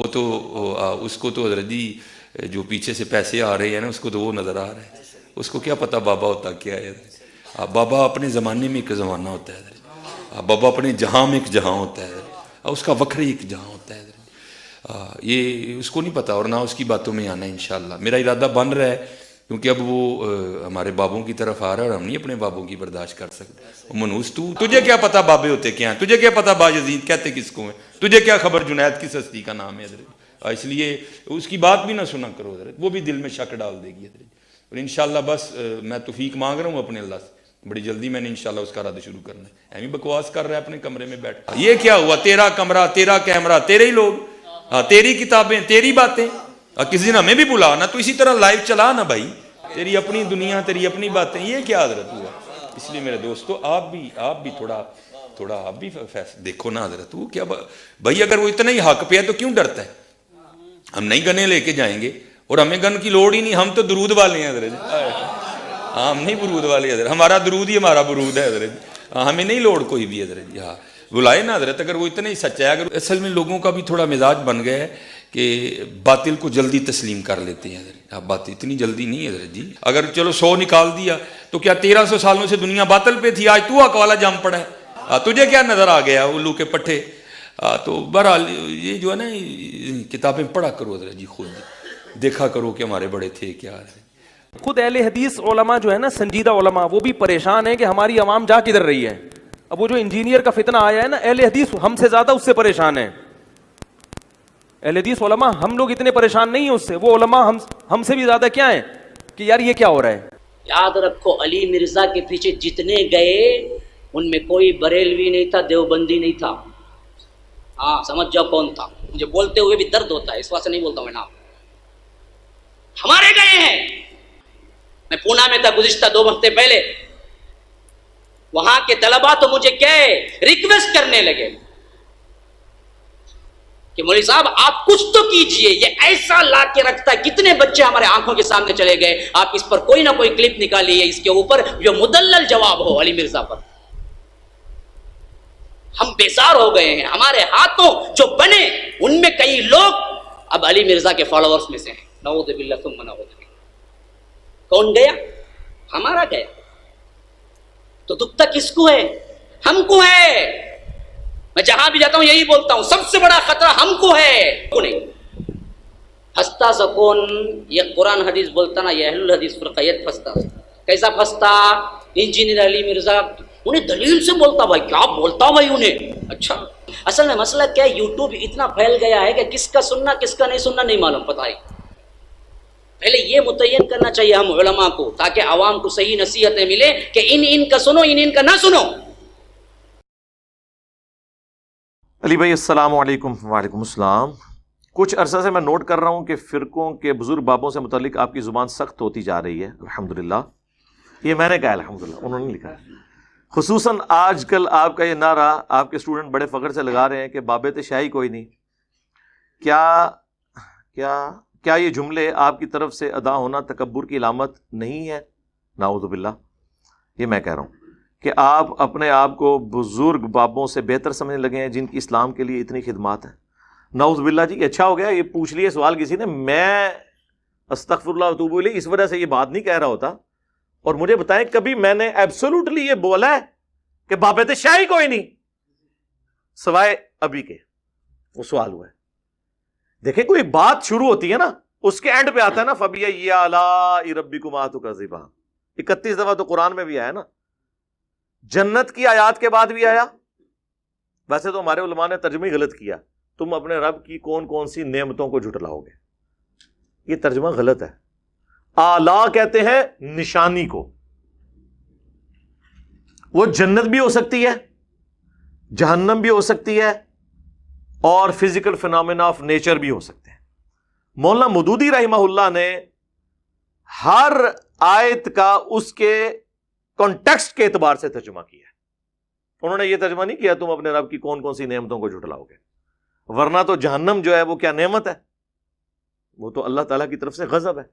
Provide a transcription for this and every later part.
وہ تو اس کو تو حضرت جی جو پیچھے سے پیسے آ رہے ہیں نا اس کو تو وہ نظر آ رہا ہے، اس کو کیا پتہ بابا ہوتا کیا ہے۔ بابا اپنے زمانے میں ایک زمانہ ہوتا ہے، بابا اپنے جہاں میں ایک جہاں ہوتا ہے، اس کا وکھری ایک جہاں ہوتا ہے، یہ اس کو نہیں پتا اور نہ اس کی باتوں میں آنا ہے انشاءاللہ۔ میرا ارادہ بن رہا ہے کیونکہ اب وہ ہمارے بابوں کی طرف آ رہا ہے اور ہم نہیں اپنے بابوں کی برداشت کر سکتے۔ منوس تجھے کیا پتا بابے ہوتے کیا ہیں، تجھے کیا پتا باجزید کہتے کس کو ہیں، تجھے کیا خبر جنید کس ہستی کا نام ہے حضرت، اس لیے اس کی بات بھی نہ سنا کرو حضرت، وہ بھی دل میں شک ڈال دے گی حضرت۔ اور انشاءاللہ بس میں توفیق مانگ رہا ہوں اپنے اللہ سے، بڑی جلدی میں نے انشاءاللہ اس کا رد شروع کرنا ہے۔ ایمی بکواس کر رہا ہے اپنے کمرے میں بیٹھ، یہ کیا ہوا، تیرا کمرہ، تیرا کیمرہ، تیرے ہی لوگ، تیری کتابیں، تیری باتیں، کسی دن ہمیں بھی بلا نہ، تو اسی طرح لائیو چلا نا بھائی، تیری اپنی دنیا، تیری اپنی باتیں، یہ کیا حضرت ہوا۔ اس لیے میرے دوستو آپ بھی تھوڑا آپ بھی دیکھو نا حضرت، وہ کیا بھائی، اگر وہ اتنا ہی حق پہ ہے تو کیوں ڈرتا ہے؟ ہم نہیں گنے لے کے جائیں گے اور ہمیں گن کی لوڑ ہی نہیں، ہم تو درود والے ہیں حضرت، ہم نہیں برود والے حضرت، ہمارا درود ہی ہمارا برود ہے حضرت، ہمیں نہیں لوڑ کوئی بھی حضرت، ہاں بلائے نا حضرت، اگر وہ اتنا ہی سچا ہے۔ اگر اصل میں لوگوں کا بھی تھوڑا مزاج بن گیا ہے کہ باطل کو جلدی تسلیم کر لیتے ہیں حضرت، بات اتنی جلدی نہیں حضرت جی، اگر چلو 100 نکال دیا تو کیا 1300 سالوں سے دنیا باطل پہ تھی، آج تو حق والا جم پڑا ہے، تجھے کیا نظر آ گیا الو کے پٹھے۔ تو بہرحال یہ جو ہے نا کتابیں پڑھا کرو حضرت جی، خود دیکھا کرو کہ ہمارے بڑے تھے کیا ہے۔ خود اہل حدیث علماء جو ہے نا، سنجیدہ علماء، وہ بھی پریشان ہیں کہ ہماری عوام جا کدھر رہی ہے۔ اب وہ جو انجینئر کا فتنہ آیا ہے نا، اہل حدیث ہم سے زیادہ اس سے پریشان ہیں۔ اہل حدیث علماء ہم لوگ اتنے پریشان نہیں ہیں اس سے، وہ علماء ہم سے بھی زیادہ کیا ہیں کہ یار یہ کیا ہو رہا ہے۔ یاد رکھو علی مرزا کے پیچھے جتنے گئے ان میں کوئی بریلوی نہیں تھا، دیوبندی نہیں تھا۔ ہاں سمجھ جاؤ کون تھا، مجھے بولتے ہوئے بھی درد ہوتا ہے، اس واسطے نہیں بولتا میں نام۔ ہمارے گئے ہیں، میں پونا میں تھا گزشتہ 2 ہفتے پہلے، وہاں کے طلباء تو مجھے کہے ریکویسٹ کرنے لگے کہ مولوی صاحب آپ کچھ تو کیجئے، یہ ایسا لا کے رکھتا ہے، کتنے بچے ہمارے آنکھوں کے سامنے چلے گئے، آپ اس پر کوئی نہ کوئی کلپ نکالیے، اس کے اوپر جو مدلل جواب ہو علی مرزا پر۔ ہم بیزار ہو گئے ہیں، ہمارے ہاتھوں جو بنے ان میں کئی لوگ اب علی مرزا کے فالوورز میں سے ہیں، نعوذ باللہ ثم نعوذ باللہ۔ کون گیا؟ ہمارا گیا، تو دکھتا کس کو ہے؟ ہم کو ہے۔ میں جہاں بھی جاتا ہوں یہی بولتا ہوں، سب سے بڑا خطرہ ہم کو ہے، کو نہیں۔ پھنستا سکون، یہ قرآن حدیث بولتا نا، یہ اہل الحدیث فرقیت پھنستا۔ کیسا پھنستا؟ انجینئر علی مرزا انہیں دلیل سے بولتا، بھائی کیا بولتا بھائی انہیں۔ اچھا اصل میں مسئلہ کیا ہے، یوٹیوب اتنا پھیل گیا ہے کہ کس کا سننا کس کا نہیں سننا نہیں معلوم، پتہ ہی۔ پہلے یہ متعین کرنا چاہیے ہم علماء کو، تاکہ عوام کو صحیح نصیحتیں ملے کہ ان کا سنو، ان کا نہ سنو۔ علی بھائی السلام علیکم۔ وعلیکم السلام۔ کچھ عرصہ سے میں نوٹ کر رہا ہوں کہ فرقوں کے بزرگ بابوں سے متعلق آپ کی زبان سخت ہوتی جا رہی ہے، الحمدللہ۔ یہ میں نے کہا الحمدللہ، انہوں نے لکھا ہے۔ خصوصاً آج کل آپ کا یہ نعرہ آپ کے اسٹوڈنٹ بڑے فخر سے لگا رہے ہیں کہ بابت شاہی کوئی نہیں۔ کیا یہ جملے آپ کی طرف سے ادا ہونا تکبر کی علامت نہیں ہے؟ نعوذ باللہ۔ یہ میں کہہ رہا ہوں کہ آپ اپنے آپ کو بزرگ بابوں سے بہتر سمجھنے لگے ہیں جن کی اسلام کے لیے اتنی خدمات ہیں۔ نعوذ باللہ جی، اچھا ہو گیا یہ پوچھ لیے سوال کسی نے، میں استغفر اللہ واتوب الیہ اس وجہ سے یہ بات نہیں کہہ رہا ہوتا۔ اور مجھے بتائیں کبھی میں نے ایبسولوٹلی یہ بولا ہے کہ بابت شاہی کوئی نہیں سوائے ابھی کے؟ وہ سوال ہوا ہے۔ دیکھیں کوئی بات شروع ہوتی ہے نا، اس کے اینڈ پہ آتا ہے نا فَبِأَيِّ آلَاءِ رَبِّكُمَا تُكَذِّبَانِ، 31 دفعہ تو قرآن میں بھی آیا نا، جنت کی آیات کے بعد بھی آیا۔ ویسے تو ہمارے علماء نے ترجمہ ہی غلط کیا، تم اپنے رب کی کون کون سی نعمتوں کو جھٹلاؤ گے، یہ ترجمہ غلط ہے۔ آلا کہتے ہیں نشانی کو، وہ جنت بھی ہو سکتی ہے، جہنم بھی ہو سکتی ہے، اور فزیکل فینومینا آف نیچر بھی ہو سکتے ہیں۔ مولانا مودودی رحمہ اللہ نے ہر آیت کا اس کے کانٹیکسٹ کے اعتبار سے ترجمہ کیا ہے۔ انہوں نے یہ ترجمہ نہیں کیا تم اپنے رب کی کون کون سی نعمتوں کو جھٹلاؤ گے، ورنہ تو جہنم جو ہے وہ کیا نعمت ہے، وہ تو اللہ تعالیٰ کی طرف سے غضب ہے۔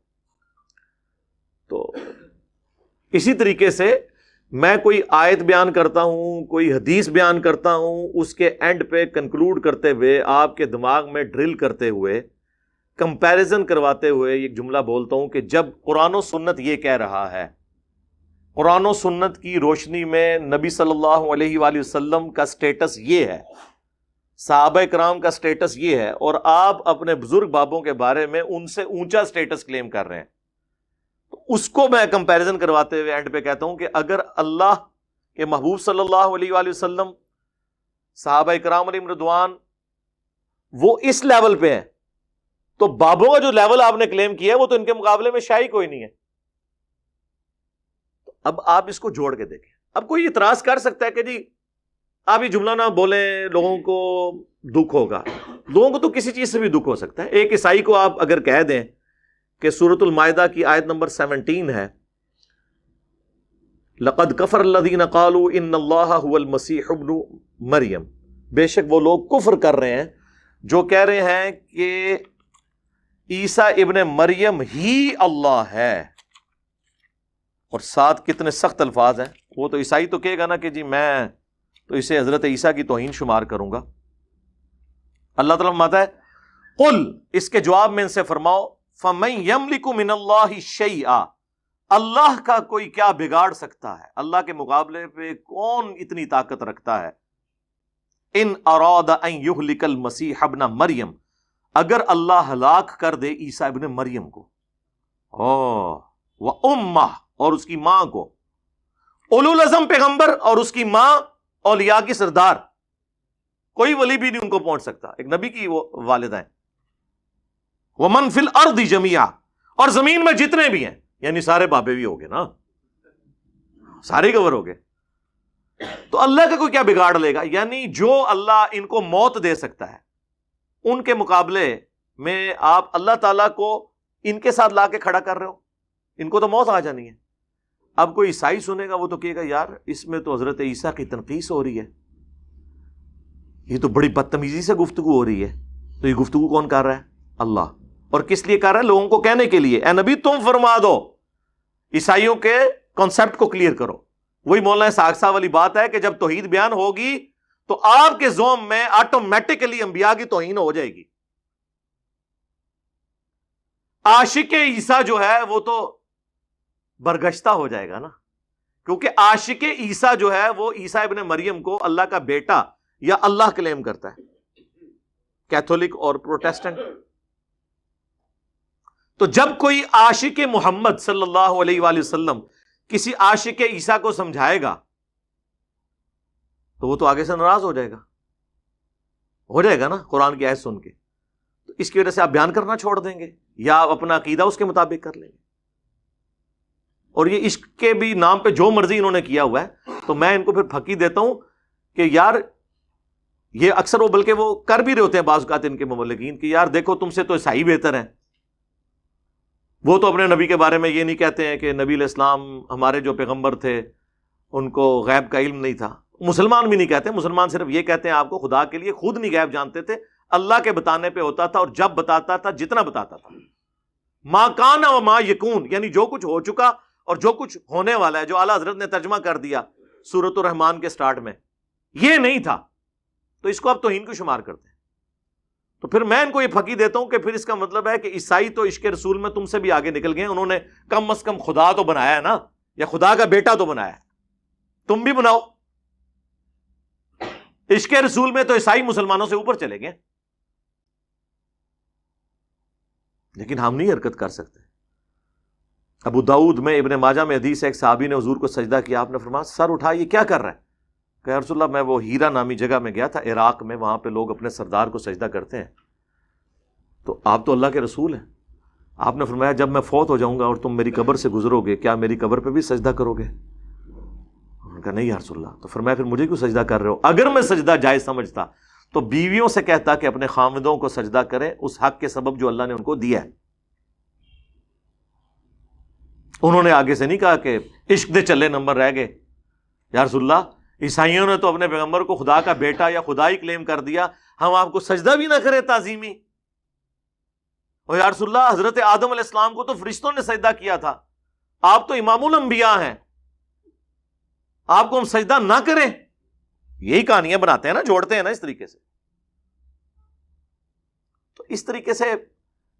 تو اسی طریقے سے میں کوئی آیت بیان کرتا ہوں، کوئی حدیث بیان کرتا ہوں، اس کے اینڈ پہ کنکلوڈ کرتے ہوئے، آپ کے دماغ میں ڈرل کرتے ہوئے، کمپیریزن کرواتے ہوئے ایک جملہ بولتا ہوں کہ جب قرآن و سنت یہ کہہ رہا ہے، قرآن و سنت کی روشنی میں نبی صلی اللہ علیہ وآلہ وسلم کا سٹیٹس یہ ہے، صحابہ کرام کا سٹیٹس یہ ہے، اور آپ اپنے بزرگ بابوں کے بارے میں ان سے اونچا سٹیٹس کلیم کر رہے ہیں، تو اس کو میں کمپیریزن کرواتے ہوئے اینڈ پہ کہتا ہوں کہ اگر اللہ کے محبوب صلی اللہ علیہ وآلہ وسلم، صحابہ کرام علیہم رضوان وہ اس لیول پہ ہیں، تو بابوں کا جو لیول آپ نے کلیم کیا ہے وہ تو ان کے مقابلے میں شاہی کوئی نہیں ہے۔ اب آپ اس کو جوڑ کے دیکھیں۔ اب کوئی اعتراض کر سکتا ہے کہ جی آپ یہ جملہ نہ بولیں، لوگوں کو دکھ ہوگا۔ لوگوں کو تو کسی چیز سے بھی دکھ ہو سکتا ہے۔ ایک عیسائی کو آپ اگر کہہ دیں کہ سورۃ المائدہ کی آیت نمبر 17 ہے، لقد کفر الذین قالوا ان اللہ هو المسیح ابن مریم، بے شک وہ لوگ کفر کر رہے ہیں جو کہہ رہے ہیں کہ عیسیٰ ابن مریم ہی اللہ ہے، اور ساتھ کتنے سخت الفاظ ہیں۔ وہ تو عیسائی تو کہے گا نا کہ جی میں تو اسے حضرت عیسیٰ کی توہین شمار کروں گا۔ اللہ تعالیٰ فرماتا ہے قل، اس کے جواب میں ان سے فرماؤ، فَمَن يَمْلِكُ مِنَ اللَّهِ شَيْئًا، اللہ کا کوئی کیا بگاڑ سکتا ہے، اللہ کے مقابلے پہ کون اتنی طاقت رکھتا ہے۔ ان اراد ان یہلک المسیح ابن مریم، اگر اللہ ہلاک کر دے عیسیٰ ابن مریم کو، وَأُمَّهُ، اور اس کی ماں کو، اولو العزم پیغمبر اور اس کی ماں اولیاء کی سردار، کوئی ولی بھی نہیں ان کو پہنچ سکتا، ایک نبی کی وہ والدہ ہیں۔ وَمَن فِي الْأَرْضِ جَمِيعًا، اور زمین میں جتنے بھی ہیں، یعنی سارے بابے بھی ہو گئے نا، سارے کور ہو گئے، تو اللہ کا کوئی کیا بگاڑ لے گا؟ یعنی جو اللہ ان کو موت دے سکتا ہے، ان کے مقابلے میں آپ اللہ تعالیٰ کو ان کے ساتھ لا کے کھڑا کر رہے ہو، ان کو تو موت آ جانی ہے۔ اب کوئی عیسائی سنے گا وہ تو کہے گا یار اس میں تو حضرت عیسیٰ کی تنقیص ہو رہی ہے، یہ تو بڑی بدتمیزی سے گفتگو ہو رہی ہے۔ تو یہ گفتگو کون کر رہا ہے؟ اللہ۔ اور کس لیے کر رہا ہے؟ لوگوں کو کہنے کے لیے، اے نبی تم فرما دو، عیسائیوں کے کانسیپٹ کو کلیئر کرو۔ وہی مولانا اسحاق صاحب والی بات ہے کہ جب توحید بیان ہوگی تو آپ کے زوم میں آٹومیٹکلی انبیاء کی توہین ہو جائے گی۔ عاشق عیسیٰ جو ہے وہ تو برگشتہ ہو جائے گا نا، کیونکہ عاشق عیسیٰ جو ہے وہ عیسیٰ ابن مریم کو اللہ کا بیٹا یا اللہ کلیم کرتا ہے، کیتھولک اور پروٹیسٹنٹ۔ تو جب کوئی عاشق محمد صلی اللہ علیہ وآلہ وسلم کسی عاشق عیسیٰ کو سمجھائے گا تو وہ تو آگے سے ناراض ہو جائے گا نا قرآن کی آیت سن کے، تو اس کی وجہ سے آپ بیان کرنا چھوڑ دیں گے یا آپ اپنا عقیدہ اس کے مطابق کر لیں گے۔ اور یہ عشق کے بھی نام پہ جو مرضی انہوں نے کیا ہوا ہے، تو میں ان کو پھر پھکی دیتا ہوں کہ یار یہ اکثر وہ بلکہ وہ کر بھی رہے ہوتے ہیں بعض اوقات ان کے مبلغین کہ یار دیکھو تم سے تو عیسائی بہتر ہیں، وہ تو اپنے نبی کے بارے میں یہ نہیں کہتے ہیں کہ نبی علیہ السلام ہمارے جو پیغمبر تھے ان کو غیب کا علم نہیں تھا۔ مسلمان بھی نہیں کہتے، مسلمان صرف یہ کہتے ہیں آپ کو خدا کے لیے خود نہیں غیب جانتے تھے، اللہ کے بتانے پہ ہوتا تھا، اور جب بتاتا تھا جتنا بتاتا تھا، ما کان و ما یکون، یعنی جو کچھ ہو چکا اور جو کچھ ہونے والا ہے، جو اعلیٰ حضرت نے ترجمہ کر دیا سورۃ الرحمن کے سٹارٹ میں، یہ نہیں تھا، تو اس کو آپ توہین کو شمار کرتے ہیں۔ تو پھر میں ان کو یہ پھکی دیتا ہوں کہ پھر اس کا مطلب ہے کہ عیسائی تو عشق رسول میں تم سے بھی آگے نکل گئے، انہوں نے کم از کم خدا تو بنایا ہے نا، یا خدا کا بیٹا تو بنایا ہے، تم بھی بناؤ۔ عشق رسول میں تو عیسائی مسلمانوں سے اوپر چلے گئے، لیکن ہم نہیں حرکت کر سکتے۔ ابو داؤد میں، ابن ماجہ میں حدیث ہے، ایک صحابی نے حضور کو سجدہ کیا، آپ نے فرمایا سر اٹھا یہ کیا کر رہا ہے؟ کہ یا رسول اللہ میں وہ ہیرا نامی جگہ میں گیا تھا عراق میں، وہاں پہ لوگ اپنے سردار کو سجدہ کرتے ہیں، تو آپ تو اللہ کے رسول ہیں، آپ نے فرمایا جب میں فوت ہو جاؤں گا اور تم میری قبر سے گزرو گے کیا میری قبر پہ بھی سجدہ کرو گے؟ انہوں نے کہا نہیں یا رسول اللہ۔ تو فرمایا پھر مجھے کیوں سجدہ کر رہے ہو؟ اگر میں سجدہ جائز سمجھتا تو بیویوں سے کہتا کہ اپنے خاوندوں کو سجدہ کریں اس حق کے سبب جو اللہ نے ان کو دیا ہے۔ انہوں نے آگے سے نہیں کہا کہ عشق دے چلے نمبر رہ گئے، یا رسول اللہ عیسائیوں نے تو اپنے پیغمبر کو خدا کا بیٹا یا خدا ہی کلیم کر دیا، ہم آپ کو سجدہ بھی نہ کریں تعظیمی؟ اور یا رسول اللہ حضرت آدم علیہ السلام کو تو فرشتوں نے سجدہ کیا تھا، آپ تو امام الانبیاء ہیں، آپ کو ہم سجدہ نہ کریں. یہی کہانیاں بناتے ہیں نا, جوڑتے ہیں نا اس طریقے سے. تو اس طریقے سے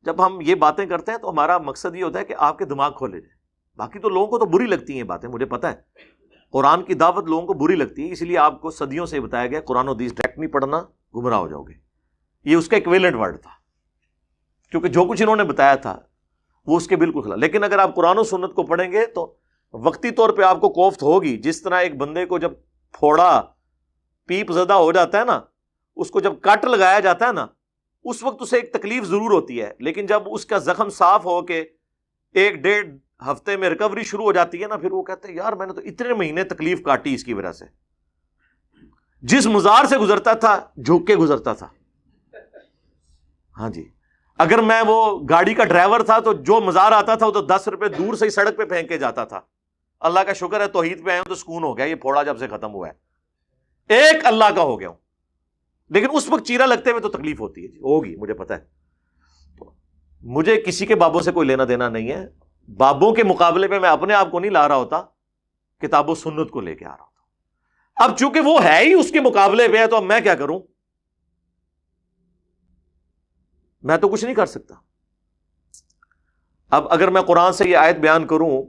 جب ہم یہ باتیں کرتے ہیں تو ہمارا مقصد یہ ہوتا ہے کہ آپ کے دماغ کھولے جائیں. باقی تو لوگوں کو تو بری لگتی ہیں باتیں, مجھے پتا ہے قرآن کی دعوت لوگوں کو بری لگتی ہے, اس لیے آپ کو صدیوں سے بتایا گیا قرآن و حدیث ڈائریکٹ نہیں پڑھنا, گمراہ ہو جاؤ گے. یہ اس کا ایکویلنٹ ورڈ تھا, کیونکہ جو کچھ انہوں نے بتایا تھا وہ اس کے بالکل خلاف. لیکن اگر آپ قرآن و سنت کو پڑھیں گے تو وقتی طور پہ آپ کو کوفت ہوگی. جس طرح ایک بندے کو جب پھوڑا پیپ زدہ ہو جاتا ہے نا, اس کو جب کٹ لگایا جاتا ہے نا, اس وقت اسے ایک تکلیف ضرور ہوتی ہے, لیکن جب اس کا زخم صاف ہو کے 1-1.5 ہفتے میں ریکوری شروع ہو جاتی ہے نا, پھر وہ کہتے ہیں یار میں نے تو اتنے مہینے تکلیف کاٹی اس کی وجہ سے. جس مزار سے گزرتا تھا جھک کے گزرتا تھا. ہاں جی, اگر میں وہ گاڑی کا ڈرائیور تھا تو جو مزار آتا تھا وہ تو 10 روپے دور سے ہی سڑک پہ پھینک کے جاتا تھا. اللہ کا شکر ہے توحید پہ آئے ہوں تو سکون ہو گیا, یہ پھوڑا جب سے ختم ہوا ہے, ایک اللہ کا ہو گیا ہوں. لیکن اس وقت چیرا لگتے ہوئے تو تکلیف ہوتی ہے, ہوگی, مجھے پتا ہے. مجھے کسی کے بابوں سے کوئی لینا دینا نہیں ہے. بابوں کے مقابلے میں اپنے آپ کو نہیں لا رہا ہوتا, کتاب و سنت کو لے کے آ رہا ہوتا. اب چونکہ وہ ہے ہی اس کے مقابلے پہ ہے تو اب میں کیا کروں, میں تو کچھ نہیں کر سکتا. اب اگر میں قرآن سے یہ آیت بیان کروں,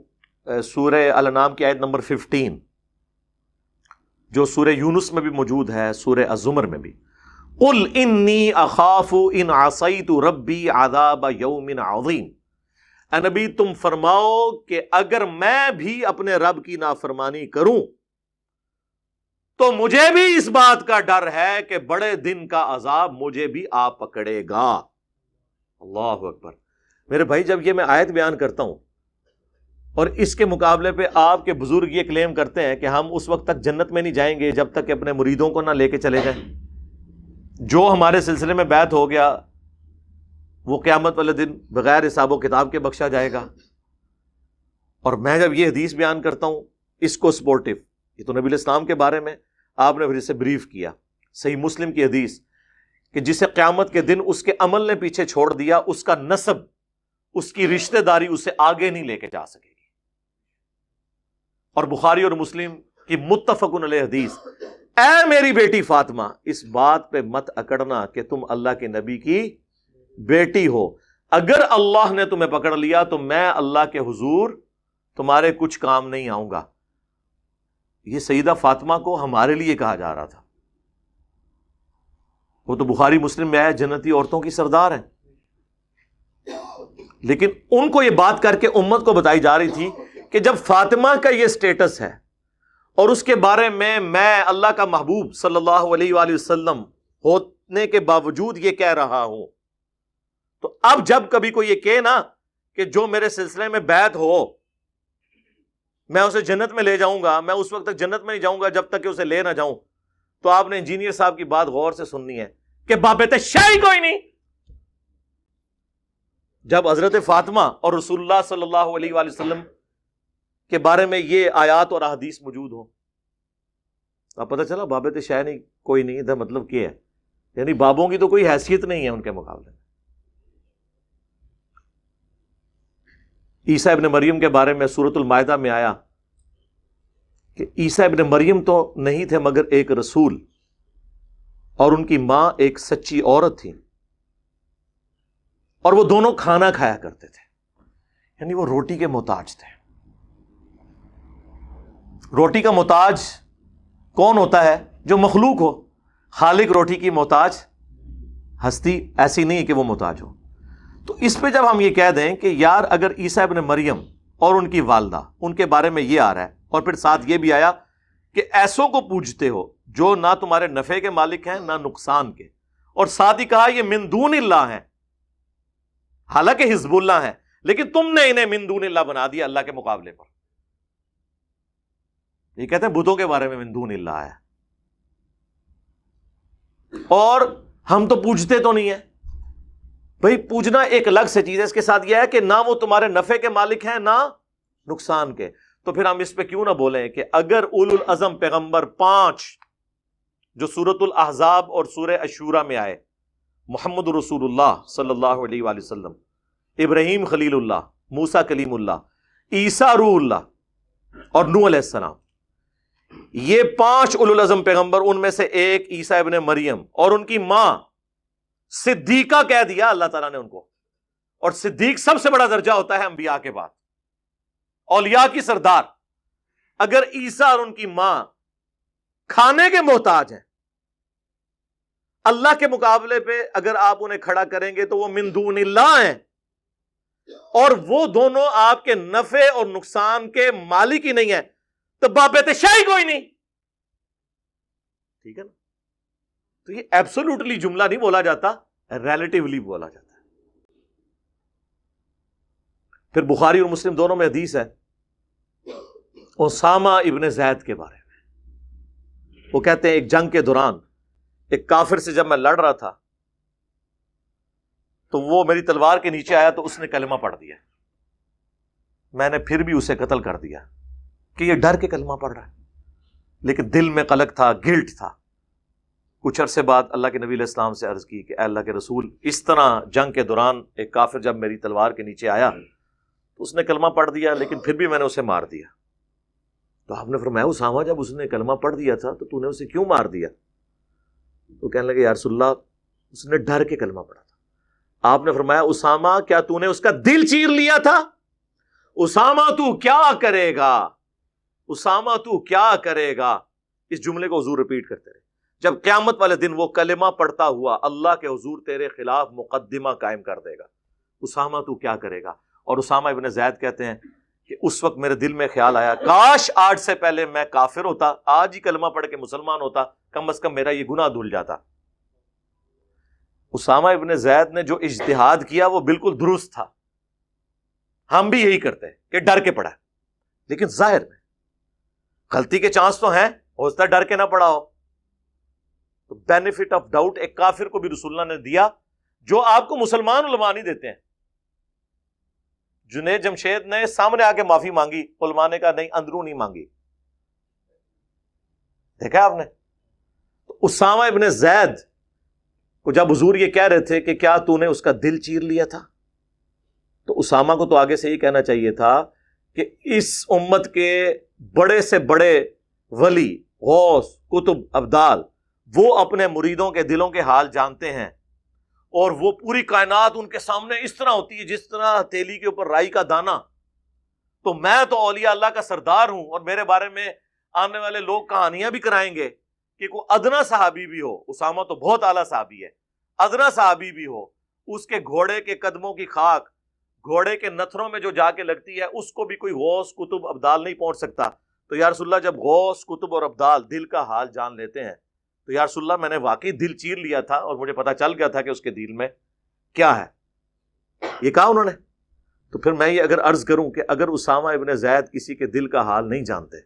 سورہ الانعام کی آیت نمبر 15, جو سورہ یونس میں بھی موجود ہے, سورہ الزمر میں بھی, قل انی اخاف ان عصیت ربی عذاب یوم عظیم. اے نبی تم فرماؤ کہ اگر میں بھی اپنے رب کی نافرمانی کروں تو مجھے بھی اس بات کا ڈر ہے کہ بڑے دن کا عذاب مجھے بھی آ پکڑے گا. اللہ اکبر. میرے بھائی, جب یہ میں آیت بیان کرتا ہوں اور اس کے مقابلے پہ آپ کے بزرگ یہ کلیم کرتے ہیں کہ ہم اس وقت تک جنت میں نہیں جائیں گے جب تک کہ اپنے مریدوں کو نہ لے کے چلے جائیں, جو ہمارے سلسلے میں بیعت ہو گیا وہ قیامت والے دن بغیر حساب و کتاب کے بخشا جائے گا. اور میں جب یہ حدیث بیان کرتا ہوں اس کو سپورٹیو, یہ تو نبی علیہ السلام کے بارے میں آپ نے پھر اسے بریف کیا, صحیح مسلم کی حدیث, کہ جسے قیامت کے دن اس کے عمل نے پیچھے چھوڑ دیا, اس کا نسب, اس کی رشتہ داری اسے آگے نہیں لے کے جا سکے گی. اور بخاری اور مسلم کی متفق علیہ حدیث, اے میری بیٹی فاطمہ اس بات پہ مت اکڑنا کہ تم اللہ کے نبی کی بیٹی ہو, اگر اللہ نے تمہیں پکڑ لیا تو میں اللہ کے حضور تمہارے کچھ کام نہیں آؤں گا. یہ سیدہ فاطمہ کو ہمارے لیے کہا جا رہا تھا, وہ تو بخاری مسلم میں آیا جنتی عورتوں کی سردار ہیں, لیکن ان کو یہ بات کر کے امت کو بتائی جا رہی تھی کہ جب فاطمہ کا یہ سٹیٹس ہے اور اس کے بارے میں اللہ کا محبوب صلی اللہ علیہ وآلہ وسلم ہونے کے باوجود یہ کہہ رہا ہوں, تو اب جب کبھی کوئی یہ کہے نا کہ جو میرے سلسلے میں بیعت ہو میں اسے جنت میں لے جاؤں گا, میں اس وقت تک جنت میں نہیں جاؤں گا جب تک کہ اسے لے نہ جاؤں, تو آپ نے انجینئر صاحب کی بات غور سے سننی ہے کہ بابت شاہی کوئی نہیں. جب حضرت فاطمہ اور رسول اللہ صلی اللہ علیہ وآلہ وسلم کے بارے میں یہ آیات اور احادیث موجود ہوں, اب پتہ چلا بابت شاہ نہیں کوئی نہیں, ادھر مطلب کیا ہے, یعنی بابوں کی تو کوئی حیثیت نہیں ہے ان کے مقابلے میں. عیسیٰ ابن مریم کے بارے میں سورۃ المائدہ میں آیا کہ عیسیٰ ابن مریم تو نہیں تھے مگر ایک رسول, اور ان کی ماں ایک سچی عورت تھی, اور وہ دونوں کھانا کھایا کرتے تھے, یعنی وہ روٹی کے محتاج تھے. روٹی کا محتاج کون ہوتا ہے؟ جو مخلوق ہو. خالق روٹی کی محتاج ہستی ایسی نہیں کہ وہ محتاج ہو. تو اس پہ جب ہم یہ کہہ دیں کہ یار اگر عیسیٰ ابن مریم اور ان کی والدہ, ان کے بارے میں یہ آ رہا ہے, اور پھر ساتھ یہ بھی آیا کہ ایسوں کو پوجتے ہو جو نہ تمہارے نفع کے مالک ہیں نہ نقصان کے, اور ساتھ ہی کہا یہ من دون اللہ ہیں, حالانکہ حزب اللہ ہیں, لیکن تم نے انہیں من دون اللہ بنا دیا اللہ کے مقابلے پر. یہ کہتے ہیں بتوں کے بارے میں من دون اللہ ہے, اور ہم تو پوجتے تو نہیں ہیں. بھئی پوجنا ایک الگ سے چیز ہے, اس کے ساتھ یہ ہے کہ نہ وہ تمہارے نفع کے مالک ہیں نہ نقصان کے. تو پھر ہم اس پہ کیوں نہ بولیں کہ اگر اولو العزم پیغمبر 5 جو سورۃ الاحزاب اور سورہ الشورى میں آئے, محمد رسول اللہ صلی اللہ علیہ وآلہ وسلم, ابراہیم خلیل اللہ, موسیٰ کلیم اللہ, عیسیٰ روح اللہ اور نوح علیہ السلام, یہ 5 اولو العزم پیغمبر، ان میں سے ایک عیسیٰ ابن مریم اور ان کی ماں صدیقہ کہہ دیا اللہ تعالیٰ نے ان کو، اور صدیق سب سے بڑا درجہ ہوتا ہے انبیاء کے بعد، اولیاء کی سردار۔ اگر عیسیٰ اور ان کی ماں کھانے کے محتاج ہیں، اللہ کے مقابلے پہ اگر آپ انہیں کھڑا کریں گے تو وہ من دون اللہ ہیں، اور وہ دونوں آپ کے نفع اور نقصان کے مالک ہی نہیں ہیں، تو بابت شاہی کوئی نہیں، ٹھیک ہے نا؟ تو یہ ایبسولوٹلی جملہ نہیں بولا جاتا، ریلیٹیولی بولا جاتا ہے۔ پھر بخاری اور مسلم دونوں میں حدیث ہے اسامہ ابن زید کے بارے میں، وہ کہتے ہیں ایک جنگ کے دوران ایک کافر سے جب میں لڑ رہا تھا تو وہ میری تلوار کے نیچے آیا تو اس نے کلمہ پڑھ دیا، میں نے پھر بھی اسے قتل کر دیا کہ یہ ڈر کے کلمہ پڑھ رہا ہے، لیکن دل میں قلق تھا، گلٹ تھا۔ کچھ عرصے بعد اللہ کے نبی علیہ السلام سے عرض کی کہ اے اللہ کے رسول، اس طرح جنگ کے دوران ایک کافر جب میری تلوار کے نیچے آیا تو اس نے کلمہ پڑھ دیا، لیکن پھر بھی میں نے اسے مار دیا۔ تو آپ نے فرمایا اسامہ جب اس نے کلمہ پڑھ دیا تھا تو تو نے اسے کیوں مار دیا؟ تو کہنے لگے یا رسول اللہ اس نے ڈر کے کلمہ پڑھا تھا۔ آپ نے فرمایا اسامہ کیا تو نے اس کا دل چیر لیا تھا؟ اسامہ تو کیا کرے گا، اسامہ تو کیا کرے گا، اس جملے کو حضور رپیٹ کرتے رہے جب قیامت والے دن وہ کلمہ پڑھتا ہوا اللہ کے حضور تیرے خلاف مقدمہ قائم کر دے گا، اسامہ تو کیا کرے گا۔ اور اسامہ ابن زید کہتے ہیں کہ اس وقت میرے دل میں خیال آیا کاش آج سے پہلے میں کافر ہوتا، آج ہی کلمہ پڑھ کے مسلمان ہوتا، کم از کم میرا یہ گناہ دھل جاتا۔ اسامہ ابن زید نے جو اجتہاد کیا وہ بالکل درست تھا، ہم بھی یہی کرتے ہیں کہ ڈر کے پڑھا، لیکن ظاہر میں غلطی کے چانس تو ہیں، ہو سکتا ہے ڈر کے نہ پڑھا ہو۔ تو بینیفٹ آف ڈاؤٹ ایک کافر کو بھی رسول اللہ نے دیا جو آپ کو مسلمان علماء نہیں دیتے ہیں۔ جنید جمشید نے سامنے آ کے معافی مانگی، علماء نے کہا نہیں اندرونی مانگی، دیکھا آپ نے۔ تو اسامہ ابن زید کو جب حضور یہ کہہ رہے تھے کہ کیا تو نے اس کا دل چیر لیا تھا، تو اسامہ کو تو آگے سے یہ کہنا چاہیے تھا کہ اس امت کے بڑے سے بڑے ولی، غوث، کتب، ابدال، وہ اپنے مریدوں کے دلوں کے حال جانتے ہیں، اور وہ پوری کائنات ان کے سامنے اس طرح ہوتی ہے جس طرح ہتھیلی کے اوپر رائی کا دانہ۔ تو میں تو اولیاء اللہ کا سردار ہوں، اور میرے بارے میں آنے والے لوگ کہانیاں بھی کرائیں گے کہ کوئی ادنا صحابی بھی ہو، اسامہ تو بہت اعلیٰ صحابی ہے، ادنا صحابی بھی ہو، اس کے گھوڑے کے قدموں کی خاک گھوڑے کے نتھروں میں جو جا کے لگتی ہے اس کو بھی کوئی غوث، کتب، ابدال نہیں پہنچ سکتا۔ تو یا رسول اللہ جب غوث، کتب اور ابدال دل کا حال جان لیتے ہیں تو یا رسول اللہ میں نے واقعی دل چیر لیا تھا اور مجھے پتا چل گیا تھا کہ اس کے دل میں کیا ہے، یہ کہا انہوں نے۔ تو پھر میں یہ اگر عرض کروں کہ اگر اسامہ ابن زید کسی کے دل کا حال نہیں جانتے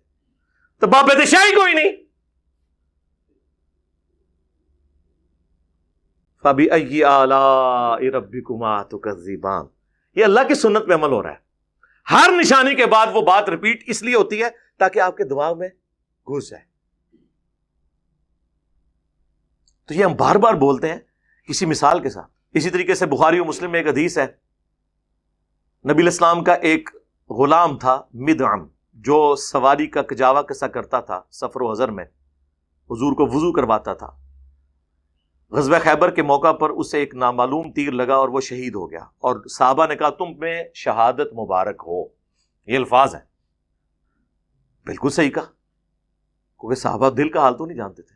تو بابت شاہی کوئی نہیں۔ فَبِأَيِّ آلَاءِ رَبِّكُمَا تُكَذِّبَانِ، یہ اللہ کی سنت پہ عمل ہو رہا ہے۔ ہر نشانی کے بعد وہ بات ریپیٹ اس لیے ہوتی ہے تاکہ آپ کے دماغ میں گھس جائے۔ تو یہ ہم بار بار بولتے ہیں کسی مثال کے ساتھ۔ اسی طریقے سے بخاری و مسلم میں ایک حدیث ہے، نبی علیہ السلام کا ایک غلام تھا مدعم، جو سواری کا کجاوا کسا کرتا تھا سفر و حضر میں، حضور کو وضو کرواتا تھا۔ غزوہ خیبر کے موقع پر اسے ایک نامعلوم تیر لگا اور وہ شہید ہو گیا، اور صحابہ نے کہا تم میں شہادت مبارک ہو، یہ الفاظ ہیں۔ بالکل صحیح کہا، کیونکہ صحابہ دل کا حال تو نہیں جانتے تھے۔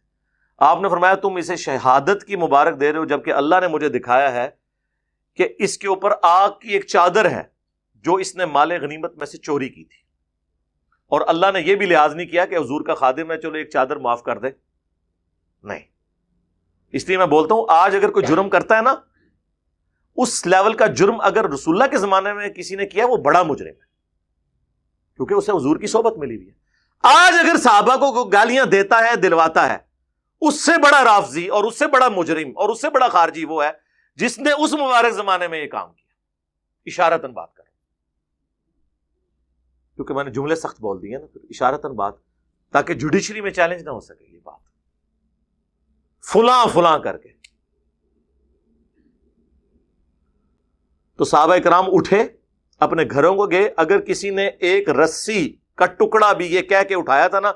آپ نے فرمایا تم اسے شہادت کی مبارک دے رہے ہو، جبکہ اللہ نے مجھے دکھایا ہے کہ اس کے اوپر آگ کی ایک چادر ہے جو اس نے مال غنیمت میں سے چوری کی تھی، اور اللہ نے یہ بھی لحاظ نہیں کیا کہ حضور کا خادم ہے چلو ایک چادر معاف کر دے، نہیں۔ اس لیے میں بولتا ہوں آج اگر کوئی جرم کرتا ہے نا، اس لیول کا جرم اگر رسول اللہ کے زمانے میں کسی نے کیا وہ بڑا مجرم ہے، کیونکہ اسے حضور کی صحبت ملی ہوئی ہے۔ آج اگر صحابہ کو گالیاں دیتا ہے، دلواتا ہے، اس سے بڑا رافضی اور اس سے بڑا مجرم اور اس سے بڑا خارجی وہ ہے جس نے اس مبارک زمانے میں یہ کام کیا۔ اشارتاً بات کرو، کیونکہ میں نے جملے سخت بول دیے نا، پھر اشارتاً بات، تاکہ جوڈیشری میں چیلنج نہ ہو سکے یہ بات فلاں فلاں کر کے۔ تو صحابہ کرام اٹھے، اپنے گھروں کو گئے، اگر کسی نے ایک رسی کا ٹکڑا بھی یہ کہہ کے اٹھایا تھا نا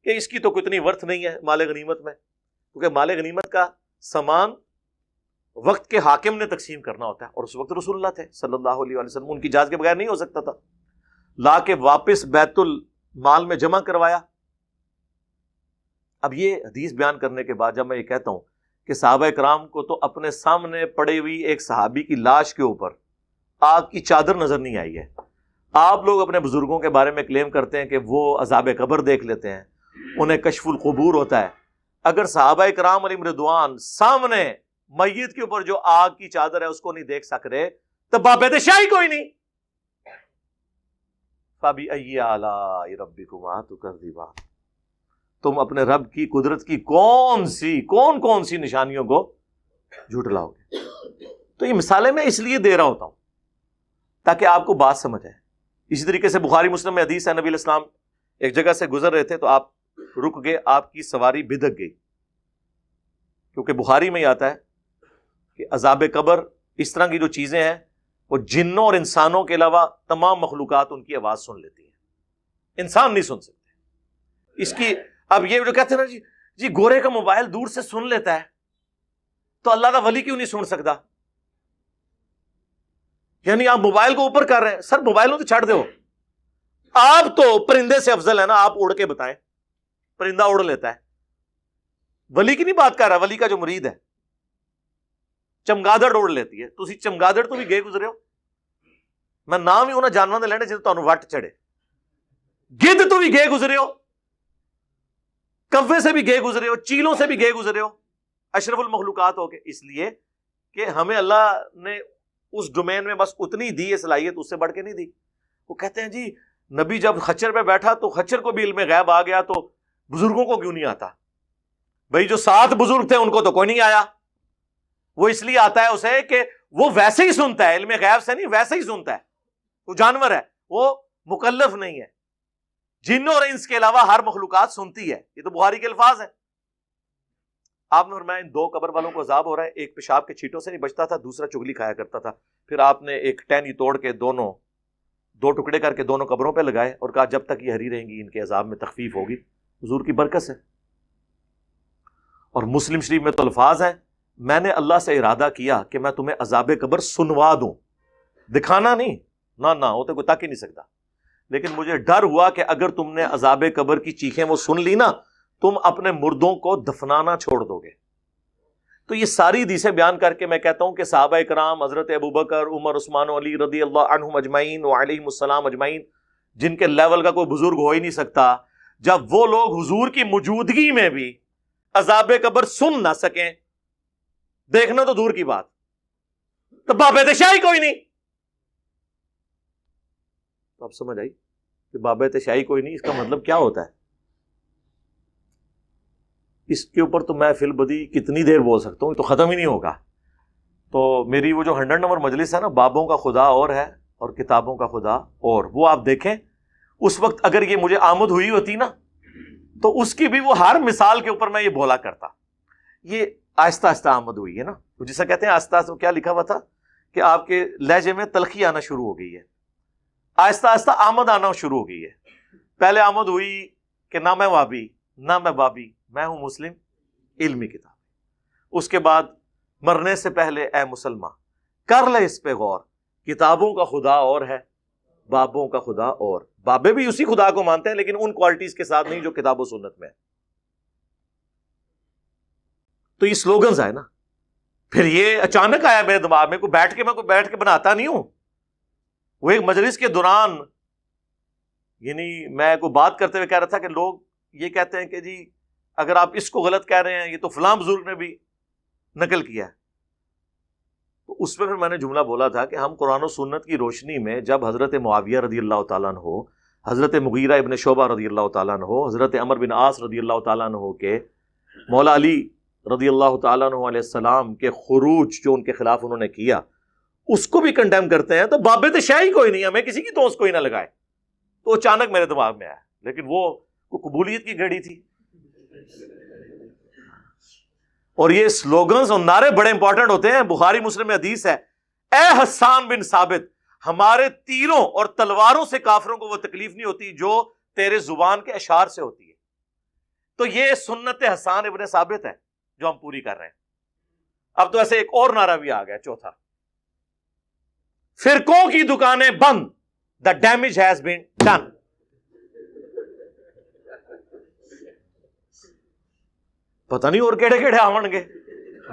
کہ اس کی تو کوئی اتنی ورتھ نہیں ہے مال غنیمت میں، کیونکہ مال غنیمت کا سامان وقت کے حاکم نے تقسیم کرنا ہوتا ہے، اور اس وقت رسول اللہ تھے صلی اللہ علیہ وسلم، ان کی اجازت کے بغیر نہیں ہو سکتا تھا، لا کے واپس بیت المال میں جمع کروایا۔ اب یہ حدیث بیان کرنے کے بعد جب میں یہ کہتا ہوں کہ صحابہ کرام کو تو اپنے سامنے پڑی ہوئی ایک صحابی کی لاش کے اوپر آگ کی چادر نظر نہیں آئی ہے، آپ لوگ اپنے بزرگوں کے بارے میں کلیم کرتے ہیں کہ وہ عذاب قبر دیکھ لیتے ہیں، انہیں کشف القبور ہوتا ہے۔ اگر صحابہ کرام علیہم رضوان سامنے میت کے اوپر جو آگ کی چادر ہے اس کو نہیں دیکھ سک رہے تو بابید شاہی کوئی نہیں۔ فَبِأَيِّ آلَاءِ رَبِّكُمَا تُكَذِّبَانِ، تم اپنے رب کی قدرت کی کون سی نشانیوں کو جھٹلاؤ گے؟ تو یہ مثالیں میں اس لیے دے رہا ہوتا ہوں تاکہ آپ کو بات سمجھ آئے۔ اسی طریقے سے بخاری مسلم میں حدیث ہے، نبی علیہ السلام ایک جگہ سے گزر رہے تھے تو آپ رک گئے، آپ کی سواری بھدک گئی، کیونکہ بخاری میں ہی آتا ہے کہ عذاب قبر اس طرح کی جو چیزیں ہیں وہ جنوں اور انسانوں کے علاوہ تمام مخلوقات ان کی آواز سن لیتی ہیں، انسان نہیں سن سکتے اس کی۔ اب یہ جو کہتے ہیں نا جی گورے کا موبائل دور سے سن لیتا ہے تو اللہ کا ولی کیوں نہیں سن سکتا؟ یعنی آپ موبائل کو اوپر کر رہے ہیں، سر موبائلوں تو چھڑ دو، آپ تو پرندے سے افضل ہے نا، آپ اڑ کے بتائیں، پرندہ اڑ لیتا ہے، ولی کی نہیں بات کر رہا، ولی کا جو مرید ہے چمگادڑ اڑ لیتی ہے، تسی چمگادڑ تو بھی گئے گزرے ہو، میں نام ہی انہاں جانوراں دے لینے جے تانوں وٹ چڑھے، گدھ تو بھی گئے گزرے ہو، کوے سے بھی گئے گزرے ہو، چیلوں سے بھی گئے گزرے ہو، اشرف المخلوقات ہو کے، اس لیے کہ ہمیں اللہ نے اس ڈومین میں بس اتنی دی ہے صلاحیت، اس سے بڑھ کے نہیں دی۔ وہ کہتے ہیں جی نبی جب خچر پہ بیٹھا تو خچر کو بھی علم غیب آ گیا تو بزرگوں کو کیوں نہیں آتا؟ بھائی جو 7 بزرگ تھے ان کو تو کوئی نہیں آیا، وہ اس لیے آتا ہے اسے کہ وہ ویسے ہی سنتا ہے، علم غیب سے نہیں، ویسے ہی سنتا ہے، وہ جانور ہے، وہ مکلف نہیں ہے، جن اور انس کے علاوہ ہر مخلوقات سنتی ہے، یہ تو بخاری کے الفاظ ہیں۔ آپ نے فرمایا ان 2 قبر والوں کو عذاب ہو رہا ہے، ایک پیشاب کے چھینٹوں سے نہیں بچتا تھا، دوسرا چگلی کھایا کرتا تھا، پھر آپ نے ایک ٹہنی توڑ کے 2 ٹکڑے کر کے دونوں قبروں پہ لگائے اور کہا جب تک یہ ہری رہیں گی ان کے عذاب میں تخفیف ہوگی، حضور کی برکت سے۔ اور مسلم شریف میں تو الفاظ ہیں میں نے اللہ سے ارادہ کیا کہ میں تمہیں عذاب قبر سنوا دوں، دکھانا نہیں، نہ وہ تو کوئی تک ہی نہیں سکتا، لیکن مجھے ڈر ہوا کہ اگر تم نے عذاب قبر کی چیخیں وہ سن لی نا تم اپنے مردوں کو دفنانا چھوڑ دو گے۔ تو یہ ساری حدیثیں بیان کر کے میں کہتا ہوں کہ صحابہ کرام حضرت ابوبکر، عمر، عثمان و علی رضی اللہ عنہم اجمعین وعلیہم السلام اجمعین، جن کے لیول کا کوئی بزرگ ہو ہی نہیں سکتا، جب وہ لوگ حضور کی موجودگی میں بھی عذاب قبر سن نہ سکیں، دیکھنا تو دور کی بات، تو بابید شاہی کوئی نہیں۔ تو اب سمجھ آئی کہ بابید شاہی کوئی نہیں، اس کا مطلب کیا ہوتا ہے؟ اس کے اوپر تو میں فی البدی کتنی دیر بول سکتا ہوں، تو ختم ہی نہیں ہوگا۔ تو میری وہ جو 100 نمبر مجلس ہے نا، بابوں کا خدا اور ہے اور کتابوں کا خدا اور، وہ آپ دیکھیں اس وقت اگر یہ مجھے آمد ہوئی ہوتی نا تو اس کی بھی وہ ہر مثال کے اوپر میں یہ بولا کرتا۔ یہ آہستہ آہستہ آمد ہوئی ہے نا، جسے کہتے ہیں آہستہ آہستہ، کیا لکھا ہوا تھا کہ آپ کے لہجے میں تلخی آنا شروع ہو گئی ہے، آہستہ آہستہ آمد آنا شروع ہو گئی ہے۔ پہلے آمد ہوئی کہ نہ میں وابی نہ میں بابی، میں ہوں مسلم علمی کتاب۔ اس کے بعد مرنے سے پہلے اے مسلمان کر لے اس پہ غور، کتابوں کا خدا اور ہے، بابوں کا خدا اور، بابے بھی اسی خدا کو مانتے ہیں لیکن ان کوالٹیز کے ساتھ نہیں جو کتاب و سنت میں ہے۔ تو یہ سلوگنز آئے نا، پھر یہ اچانک آیا میرے دماغ میں، کوئی بیٹھ کے بناتا نہیں ہوں، وہ ایک مجلس کے دوران، یعنی میں کوئی بات کرتے ہوئے کہہ رہا تھا کہ لوگ یہ کہتے ہیں کہ جی اگر آپ اس کو غلط کہہ رہے ہیں یہ تو فلاں بزرگ نے بھی نقل کیا ہے، تو اس پہ پھر میں نے جملہ بولا تھا کہ ہم قرآن و سنت کی روشنی میں جب حضرت معاویہ رضی اللہ تعالیٰ عنہ، حضرت مغیرہ ابن شعبہ رضی اللہ تعالیٰ عنہ، حضرت عمر بن عاص رضی اللہ تعالیٰ عنہ کے، مولا علی رضی اللہ تعالیٰ عنہ علیہ السلام کے خروج جو ان کے خلاف انہوں نے کیا اس کو بھی کنڈیم کرتے ہیں، تو بابت شاہی کوئی نہیں، ہمیں کسی کی توس کوئی نہ لگائے۔ تو اچانک میرے دماغ میں آیا، لیکن وہ قبولیت کی گھڑی تھی۔ اور یہ سلوگنز اور نعرے بڑے امپورٹنٹ ہوتے ہیں۔ بخاری مسلم میں حدیث ہے، اے حسان بن ثابت، ہمارے تیروں اور تلواروں سے کافروں کو وہ تکلیف نہیں ہوتی جو تیرے زبان کے اشعار سے ہوتی ہے۔ تو یہ سنت حسان ابن ثابت ہے جو ہم پوری کر رہے ہیں. اب تو ایسے ایک اور نعرہ بھی آ گیا چوتھا، فرقوں کی دکانیں بند، the damage has been done. پتہ نہیں اور کیڑے کیڑے آون گے.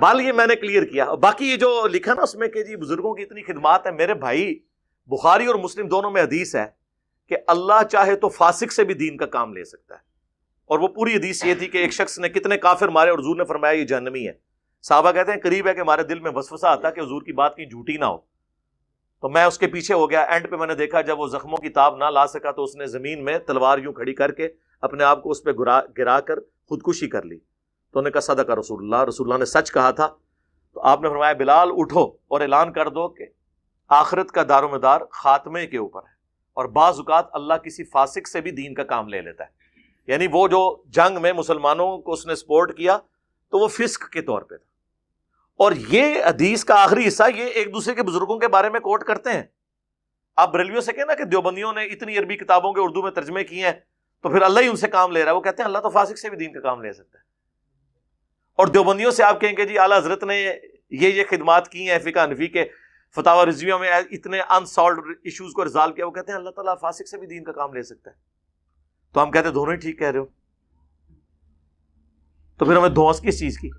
بال یہ میں نے کلیئر کیا. باقی یہ جو لکھا نا اس میں کہ جی بزرگوں کی اتنی خدمات ہے، میرے بھائی بخاری اور مسلم دونوں میں حدیث ہے کہ اللہ چاہے تو فاسق سے بھی دین کا کام لے سکتا ہے. اور وہ پوری حدیث یہ تھی کہ ایک شخص نے کتنے کافر مارے اور حضور نے فرمایا یہ جہنمی ہے. صحابہ کہتے ہیں قریب ہے کہ ہمارے دل میں وسوسہ آتا کہ حضور کی بات کہیں جھوٹی نہ ہو. تو میں اس کے پیچھے ہو گیا. اینڈ پہ میں نے دیکھا جب وہ زخموں کی تاب نہ لا سکا تو اس نے زمین میں تلوار یوں کھڑی کر کے اپنے آپ کو اس پہ گرا کر خودکشی کر لی. تو انہوں نے کہا صدق رسول اللہ، رسول اللہ نے سچ کہا تھا. تو آپ نے فرمایا بلال اٹھو اور اعلان کر دو کہ آخرت کا دار و مدار خاتمے کے اوپر ہے، اور بعض اوقات اللہ کسی فاسق سے بھی دین کا کام لے لیتا ہے. یعنی وہ جو جنگ میں مسلمانوں کو اس نے سپورٹ کیا تو وہ فسق کے طور پہ تھا. اور یہ حدیث کا آخری حصہ یہ ایک دوسرے کے بزرگوں کے بارے میں کوٹ کرتے ہیں. آپ بریلویوں سے کہنا کہ دیوبندیوں نے اتنی عربی کتابوں کے اردو میں ترجمے کیے ہیں تو پھر اللہ ہی ان سے کام لے رہا ہے. وہ کہتے ہیں اللہ تو فاسق سے بھی دین کا کام لے سکتا ہے. اور دیوبندیوں سے آپ کہیں کہ جی اعلیٰ حضرت نے یہ خدمات کی ہیں فقہ حنفی کے فتاوی رضویوں میں اتنے انسالوڈ ایشوز کو ریزالو کیا. وہ کہتے ہیں اللہ تعالیٰ فاسق سے بھی دین کا کام لے سکتا ہے. تو ہم کہتے ہیں دونوں ہی ٹھیک کہہ رہے ہو. تو پھر ہمیں دھونس کس چیز کی؟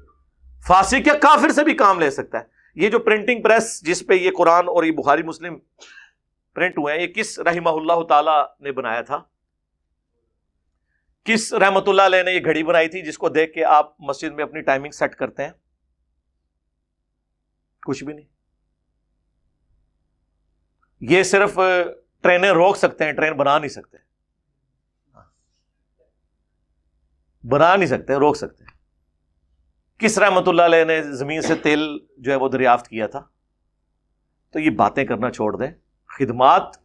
فاسق یا کافر سے بھی کام لے سکتا ہے. یہ جو پرنٹنگ پریس جس پہ یہ قرآن اور یہ بخاری مسلم پرنٹ ہوئے ہیں، یہ کس رحمہ اللہ تعالی نے بنایا تھا؟ کس رحمت اللہ علیہ نے یہ گھڑی بنائی تھی جس کو دیکھ کے آپ مسجد میں اپنی ٹائمنگ سیٹ کرتے ہیں؟ کچھ بھی نہیں. یہ صرف ٹرینیں روک سکتے ہیں، ٹرین بنا نہیں سکتے. بنا نہیں سکتے، روک سکتے ہیں. کس رحمت اللہ علیہ نے زمین سے تیل جو ہے وہ دریافت کیا تھا؟ تو یہ باتیں کرنا چھوڑ دیں. خدمات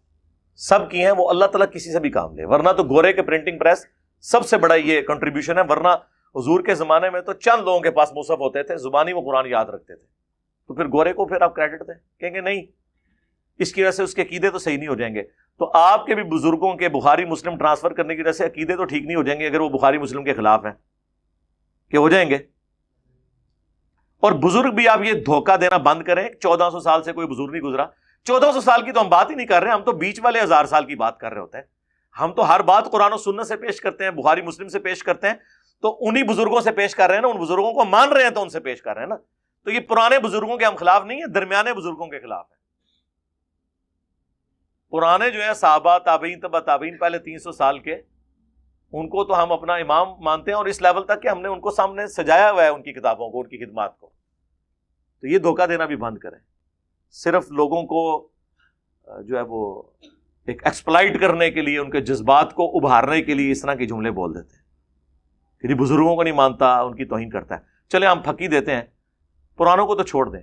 سب کی ہیں، وہ اللہ تعالیٰ کسی سے بھی کام لے. ورنہ تو گورے کے پرنٹنگ پریس سب سے بڑا یہ کنٹریبیوشن ہے. ورنہ حضور کے زمانے میں تو چند لوگوں کے پاس مصحف ہوتے تھے، زبانی وہ قرآن یاد رکھتے تھے. تو پھر گورے کو پھر آپ کریڈٹ دیں، کہیں گے نہیں اس کی وجہ سے اس کے عقیدے تو صحیح نہیں ہو جائیں گے. تو آپ کے بھی بزرگوں کے بخاری مسلم ٹرانسفر کرنے کی وجہ سے عقیدے تو ٹھیک نہیں ہو جائیں گے اگر وہ بخاری مسلم کے خلاف ہیں، کہ ہو جائیں گے. اور بزرگ بھی آپ یہ دھوکہ دینا بند کریں. 1400 سال سے کوئی بزرگ نہیں گزرا. 1400 سال کی تو ہم بات ہی نہیں کر رہے، ہم تو بیچ والے 1000 سال کی بات کر رہے ہوتے ہیں. ہم تو ہر بات قرآن و سنت سے پیش کرتے ہیں، بخاری مسلم سے پیش کرتے ہیں. تو انہی بزرگوں سے پیش کر رہے ہیں نا، ان بزرگوں کو مان رہے ہیں تو ان سے پیش کر رہے ہیں نا. تو یہ پرانے بزرگوں کے ہم خلاف نہیں ہیں، درمیانے بزرگوں کے خلاف ہیں. پرانے جو ہیں صحابہ تابعین تبع تابعین پہلے 300 سال کے، ان کو تو ہم اپنا امام مانتے ہیں، اور اس لیول تک کہ ہم نے ان کو سامنے سجایا ہوا ہے ان کی کتابوں کو، ان کی خدمات کو. تو یہ دھوکہ دینا بھی بند کریں. صرف لوگوں کو جو ہے وہ ایک ایکسپلائٹ کرنے کے لیے، ان کے جذبات کو ابھارنے کے لیے اس طرح کے جملے بول دیتے ہیں کہ یہ بزرگوں کو نہیں مانتا، ان کی توہین کرتا ہے. چلیں ہم پھکی دیتے ہیں، پرانوں کو تو چھوڑ دیں.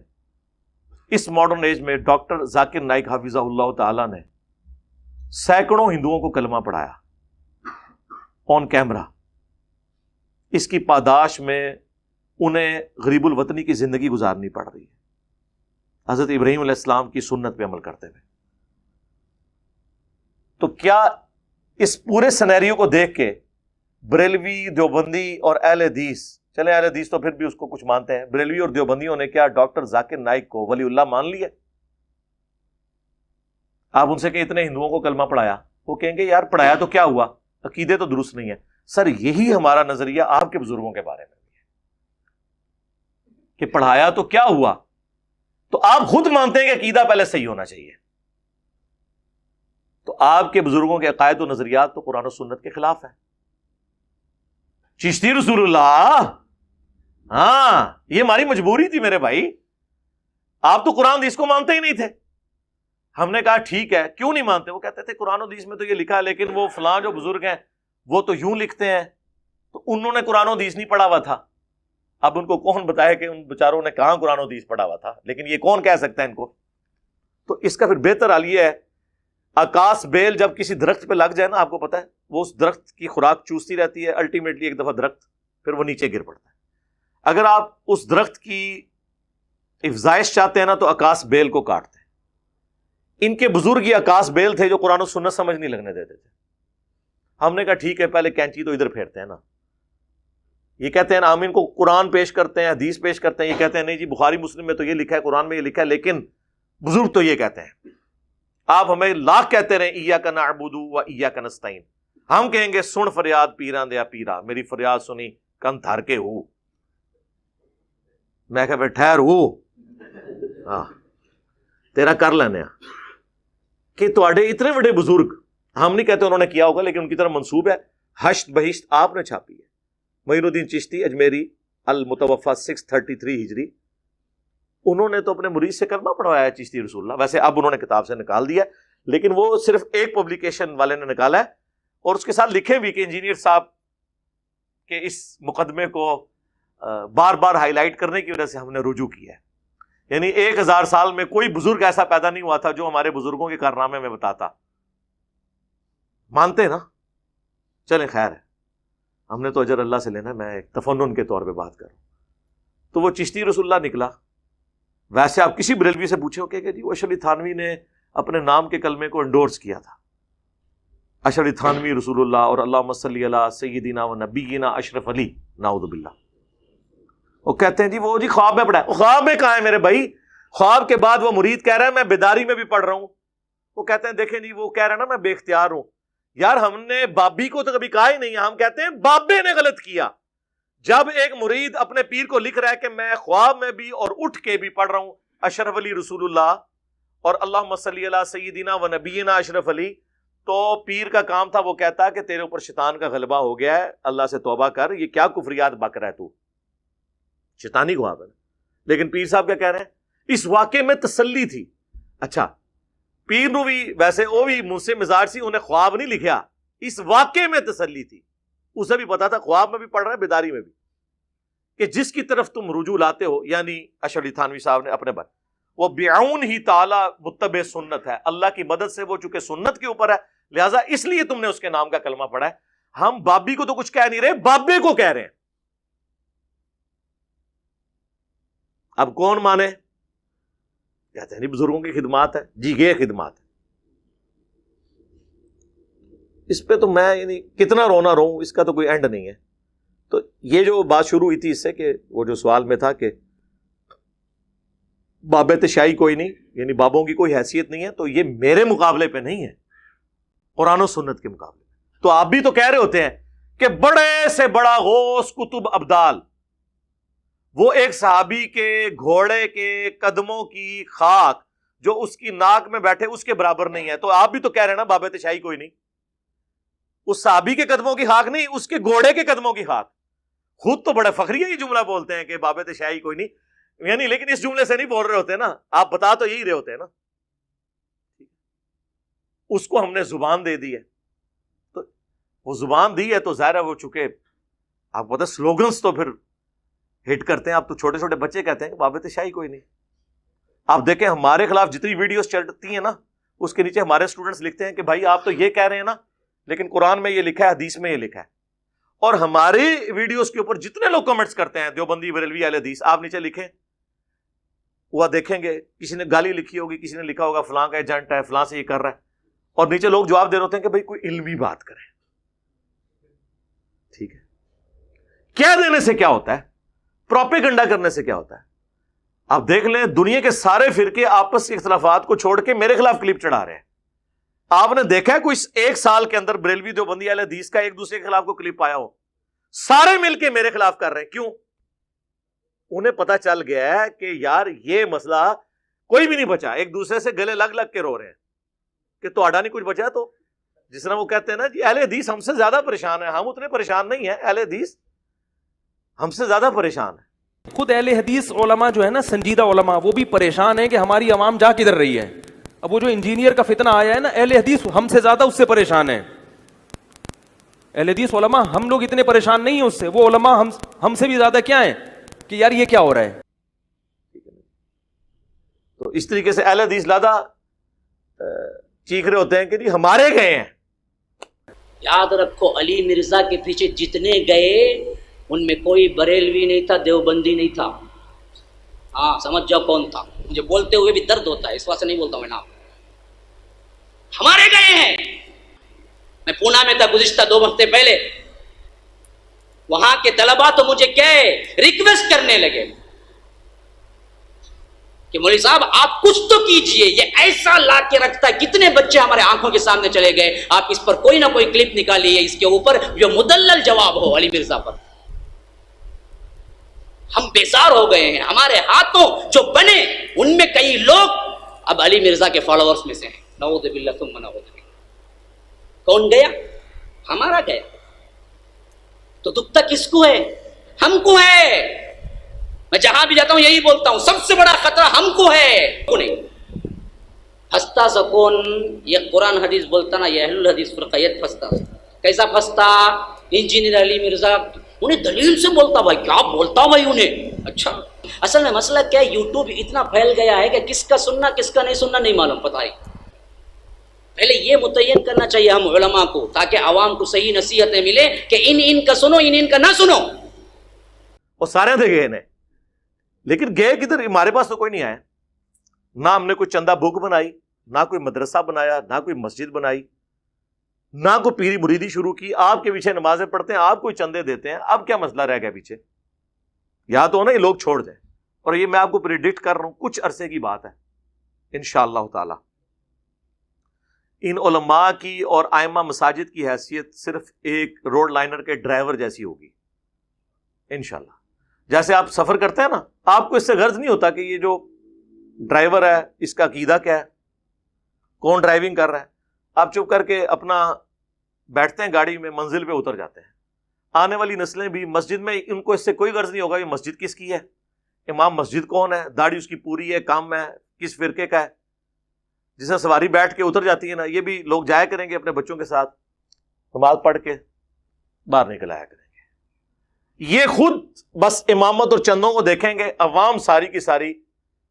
اس ماڈرن ایج میں ڈاکٹر ذاکر نائک حافظہ اللہ تعالی نے سینکڑوں ہندوؤں کو کلمہ پڑھایا آن کیمرہ. اس کی پاداش میں انہیں غریب الوطنی کی زندگی گزارنی پڑ رہی ہے حضرت ابراہیم علیہ السلام کی سنت پہ عمل کرتے ہوئے. تو کیا اس پورے سینیریو کو دیکھ کے بریلوی، دیوبندی اور اہل حدیث، چلیں اہل حدیث تو پھر بھی اس کو کچھ مانتے ہیں، بریلوی اور دیوبندیوں نے کیا ڈاکٹر ذاکر نائک کو ولی اللہ مان لیا؟ آپ ان سے کہ اتنے ہندوؤں کو کلمہ پڑھایا، وہ کہیں گے یار پڑھایا تو کیا ہوا، عقیدے تو درست نہیں ہے. سر یہی ہمارا نظریہ آپ کے بزرگوں کے بارے میں بھی ہے کہ پڑھایا تو کیا ہوا. تو آپ خود مانتے ہیں کہ عقیدہ پہلے صحیح ہونا چاہیے. تو آپ کے بزرگوں کے عقائد و نظریات تو قرآن و سنت کے خلاف ہیں. چشتی رسول اللہ، ہاں یہ ہماری مجبوری تھی میرے بھائی. آپ تو قرآن حدیث کو مانتے ہی نہیں تھے. ہم نے کہا ٹھیک ہے، کیوں نہیں مانتے؟ وہ کہتے تھے قرآن حدیث میں تو یہ لکھا ہے، لیکن وہ فلاں جو بزرگ ہیں وہ تو یوں لکھتے ہیں، تو انہوں نے قرآن حدیث نہیں پڑھا ہوا تھا. اب ان کو کون بتایا کہ ان بیچاروں نے کہاں قرآن حدیث پڑھا ہوا تھا، لیکن یہ کون کہہ سکتا ہے ان کو؟ تو اس کا پھر بہتر حال یہ ہے، آکاش بیل جب کسی درخت پہ لگ جائے نا، آپ کو پتا ہے وہ اس درخت کی خوراک چوستی رہتی ہے، الٹیمیٹلی ایک دفعہ درخت پھر وہ نیچے گر پڑتا ہے. اگر آپ اس درخت کی افزائش چاہتے ہیں نا تو آکاش بیل کو کاٹتے ہیں. ان کے بزرگ یہ آکاش بیل تھے جو قرآن و سنت سمجھ نہیں لگنے دیتے تھے. ہم نے کہا ٹھیک ہے، پہلے کینچی تو ادھر پھیرتے ہیں نا. یہ کہتے ہیں ہم ان کو قرآن پیش کرتے ہیں، حدیث پیش کرتے ہیں، یہ کہتے ہیں نہیں جی بخاری مسلم میں تو یہ لکھا ہے، قرآن میں یہ لکھا ہے، لیکن بزرگ تو یہ کہتے ہیں۔ آپ ہمیں لاکھ کہتے رہیں ایاک نعبد و ایاک نستعین، ہم کہیں گے سن فریاد پیراں دیا پیرا، میری فریاد سنی کن دھر کے ہو، میں کہ ٹھہر ہو ہاں تیرا کر لینے کہ تواڈے اتنے بڑے بزرگ، ہم نہیں کہتے انہوں نے کیا ہوگا لیکن ان کی طرف منسوب ہے، حشت بہشت آپ نے چھاپی ہے۔ معین الدین چشتی اجمیری المتوفا 633 ہجری، انہوں نے تو اپنے مرید سے کلمہ پڑھوایا ہے چشتی رسول اللہ، ویسے اب انہوں نے کتاب سے نکال دیا لیکن وہ صرف ایک پبلیکیشن والے نے نکالا ہے، اور اس کے ساتھ لکھے بھی کہ انجینئر صاحب کے اس مقدمے کو بار بار ہائی لائٹ کرنے کی وجہ سے ہم نے رجوع کیا ہے، یعنی 1000 سال میں کوئی بزرگ ایسا پیدا نہیں ہوا تھا جو ہمارے بزرگوں کے کارنامے میں بتاتا۔ مانتے نا؟ چلیں خیر ہے، ہم نے تو اجر اللہ سے لینا ہے، میں ایک تفنن کے طور پہ بات کر رہا ہوں۔ تو وہ چشتی رسول اللہ نکلا۔ ویسے آپ کسی بریلوی سے پوچھیں کہ جی اشرف علی تھانوی نے اپنے نام کے کلمے کو انڈورس کیا تھا، اشرف علی تھانوی رسول اللہ اور اللہم صلی علی سیدنا و نبینا اشرف علی، نعوذ باللہ۔ وہ کہتے ہیں جی وہ جی خواب میں پڑھا ہے، خواب میں کہاں ہے میرے بھائی؟ خواب کے بعد وہ مرید کہہ رہا ہے میں بیداری میں بھی پڑھ رہا ہوں۔ وہ کہتے ہیں دیکھیں جی وہ کہہ رہا ہے نا میں بے اختیار ہوں، یار ہم نے بابی کو تو کبھی کہا ہی نہیں ہے، ہم کہتے ہیں بابے نے غلط کیا۔ جب ایک مرید اپنے پیر کو لکھ رہا ہے کہ میں خواب میں بھی اور اٹھ کے بھی پڑھ رہا ہوں اشرف علی رسول اللہ اور اللہم صلی علی سیدنا و نبینا اشرف علی، تو پیر کا کام تھا وہ کہتا کہ تیرے اوپر شیطان کا غلبہ ہو گیا ہے، اللہ سے توبہ کر، یہ کیا کفریات بک رہا ہے تو، شیطانی خواب ہے۔ لیکن پیر صاحب کیا کہہ رہے ہیں؟ اس واقعے میں تسلی تھی۔ اچھا پیر نو بھی ویسے وہ بھی مجھ سے مزاج سی، انہیں خواب نہیں لکھا، اس واقعے میں تسلی تھی، اسے بھی پتا تھا خواب میں بھی پڑھ رہا ہے بیداری میں بھی، کہ جس کی طرف تم رجوع لاتے ہو، یعنی اشرف علی تھانوی صاحب نے اپنے بات، وہ بعون ہی تعالی متبع سنت ہے، اللہ کی مدد سے وہ چونکہ سنت کے اوپر ہے لہٰذا اس لیے تم نے اس کے نام کا کلمہ پڑھا ہے۔ ہم بابی کو تو کچھ کہہ نہیں رہے، بابے کو کہہ رہے ہیں۔ اب کون مانے؟ کہتے ہیں نہیں بزرگوں کی خدمات ہے، جی یہ خدمات ہے۔ اس پہ تو میں یعنی کتنا رونا رو، اس کا تو کوئی اینڈ نہیں ہے۔ تو یہ جو بات شروع ہوئی تھی اس سے کہ وہ جو سوال میں تھا کہ باب تشائی کوئی نہیں، یعنی بابوں کی کوئی حیثیت نہیں ہے، تو یہ میرے مقابلے پہ نہیں ہے، قرآن و سنت کے مقابلے پہ۔ تو آپ بھی تو کہہ رہے ہوتے ہیں کہ بڑے سے بڑا غوث کتب ابدال، وہ ایک صحابی کے گھوڑے کے قدموں کی خاک جو اس کی ناک میں بیٹھے اس کے برابر نہیں ہے، تو آپ بھی تو کہہ رہے ہیں نا باب تشائی کوئی نہیں، اس صحابی کے قدموں کی خاک نہیں، اس کے گھوڑے کے قدموں کی خاک۔ خود تو بڑے فخریہ یہ جملہ بولتے ہیں کہ باب تشائی کوئی نہیں، یعنی لیکن اس جملے سے نہیں بول رہے ہوتے نا، آپ بتا تو یہی رہے ہوتے ہیں نا، اس کو ہم نے زبان دے دی ہے، تو وہ زبان دی ہے تو ظاہر ہے وہ چکے آپ کو پتا سلوگنز تو پھر ہٹ کرتے ہیں، آپ تو چھوٹے چھوٹے بچے کہتے ہیں کہ باب تشائی کوئی نہیں۔ آپ دیکھیں ہمارے خلاف جتنی ویڈیوز چلتی ہیں نا اس کے نیچے ہمارے اسٹوڈنٹس لکھتے ہیں کہ بھائی آپ تو یہ کہہ رہے ہیں نا لیکن قرآن میں یہ لکھا ہے، حدیث میں یہ لکھا ہے، اور ہماری ویڈیوز کے اوپر جتنے لوگ کمنٹس کرتے ہیں دیوبندی بریلوی اہل حدیث، آپ نیچے لکھیں، وہ دیکھیں گے کسی نے گالی لکھی ہوگی، کسی نے لکھا ہوگا فلاں کا ایجنٹ ہے، فلاں سے یہ کر رہا ہے، اور نیچے لوگ جواب دے رہے ہوتے ہیں کہ بھائی کوئی علمی بات کریں۔ ٹھیک ہے، کہہ دینے سے کیا ہوتا ہے، پروپیگنڈا کرنے سے کیا ہوتا ہے؟ آپ دیکھ لیں دنیا کے سارے فرقے آپس کے اختلافات کو چھوڑ کے میرے خلاف کلپ چڑھا رہے ہیں۔ آپ نے دیکھا ہے کوئی ایک سال کے اندر بریلوی دیوبندی اہل حدیث کا ایک دوسرے کے خلاف کو کلپ آیا ہو؟ سارے مل کے میرے خلاف کر رہے ہیں، کیوں؟ انہیں پتا چل گیا ہے کہ یار یہ مسئلہ کوئی بھی نہیں بچا، ایک دوسرے سے گلے لگ لگ کے رو رہے ہیں کہ تہاڈا نہیں کچھ بچا۔ تو جس طرح وہ کہتے ہیں نا جی اہل حدیث ہم سے زیادہ پریشان ہیں، ہم اتنے پریشان نہیں ہیں، اہل حدیث ہم سے زیادہ پریشان ہے۔ خود اہل حدیث علماء جو ہے نا، سنجیدہ علماء، وہ بھی پریشان ہیں کہ ہماری عوام جا کدھر رہی ہے۔ اب وہ جو انجینئر کا فتنہ آیا ہے نا، اہل حدیث ہم سے زیادہ اس سے پریشان ہیں۔ اہل حدیث علماء ہم لوگ اتنے پریشان نہیں ہیں اس سے، وہ علماء ہم سے بھی زیادہ کیا ہیں کہ یار یہ کیا ہو رہا ہے۔ تو اس طریقے سے اہل حدیث لادہ چیخ رہے ہوتے ہیں کہ جی ہمارے گئے ہیں۔ یاد رکھو علی مرزا کے پیچھے جتنے گئے ان میں کوئی بریلوی نہیں تھا، دیوبندی نہیں تھا۔ ہاں سمجھ جاؤ کون تھا، مجھے بولتے ہوئے بھی درد ہوتا ہے، اس واسطے نہیں بولتا ہوں میں نام۔ ہمارے گئے ہیں۔ میں پونا میں تھا گزشتہ 2 ہفتے پہلے، وہاں کے طلباء تو مجھے کہے ریکویسٹ کرنے لگے کہ مولوی صاحب آپ کچھ تو کیجئے، یہ ایسا لا کے رکھتا ہے، کتنے بچے ہمارے آنکھوں کے سامنے چلے گئے، آپ اس پر کوئی نہ کوئی کلپ نکالیے اس کے اوپر جو مدلل جواب ہو علی مرزا پر۔ ہم بیزار ہو گئے ہیں، ہمارے ہاتھوں جو بنے ان میں کئی لوگ اب علی مرزا کے فالوورز میں سے ہیں، نعوذ باللہ ثم نعوذ باللہ۔ کون گیا؟ ہمارا گیا، تو دکھتا کس کو ہے؟ ہم کو ہے۔ میں جہاں بھی جاتا ہوں یہی بولتا ہوں، سب سے بڑا خطرہ ہم کو ہے، کو نہیں۔ پھنستا سکون، یہ قرآن حدیث بولتا نا، یہ اہل الحدیث فرقیت پھنستا۔ کیسا پھنستا؟ انجینئر علی مرزا انہیں دلیل سے بولتا، بھائی کیا بولتا بھائی انہیں۔ اچھا اصل میں مسئلہ کیا ہے، یوٹیوب اتنا پھیل گیا ہے کہ کس کا سننا کس کا نہیں سننا نہیں معلوم، پتہ ہی۔ پہلے یہ متعین کرنا چاہیے ہم علماء کو، تاکہ عوام کو صحیح نصیحتیں ملے کہ ان کا سنو، ان کا نہ سنو۔ وہ سارے تھے گئے انہیں، لیکن گئے کدھر؟ ہمارے پاس تو کوئی نہیں آیا، نہ ہم نے کوئی چندہ بک بنائی، نہ کوئی مدرسہ بنایا، نہ کوئی مسجد بنائی، نہ کوئی پیری مریدی شروع کی۔ آپ کے پیچھے نمازیں پڑھتے ہیں، آپ کوئی چندے دیتے ہیں، اب کیا مسئلہ رہ گیا پیچھے؟ یا تو نا یہ لوگ چھوڑ دیں، اور یہ میں آپ کو پریڈکٹ کر رہا ہوں کچھ عرصے کی بات ہے انشاءاللہ تعالی۔ ان علماء کی اور ائمہ مساجد کی حیثیت صرف ایک روڈ لائنر کے ڈرائیور جیسی ہوگی انشاءاللہ۔ جیسے آپ سفر کرتے ہیں نا، آپ کو اس سے غرض نہیں ہوتا کہ یہ جو ڈرائیور ہے اس کا عقیدہ کیا ہے، کون ڈرائیونگ کر رہا ہے، آپ چپ کر کے اپنا بیٹھتے ہیں گاڑی میں، منزل پہ اتر جاتے ہیں۔ آنے والی نسلیں بھی مسجد میں، ان کو اس سے کوئی غرض نہیں ہوگا یہ مسجد کس کی ہے، امام مسجد کون ہے، داڑھی اس کی پوری ہے، کام میں کس فرقے کا ہے۔ جسے سواری بیٹھ کے اتر جاتی ہے نا، یہ بھی لوگ جایا کریں گے اپنے بچوں کے ساتھ، نماز پڑھ کے باہر نکل آیا کریں گے۔ یہ خود بس امامت اور چندوں کو دیکھیں گے، عوام ساری کی ساری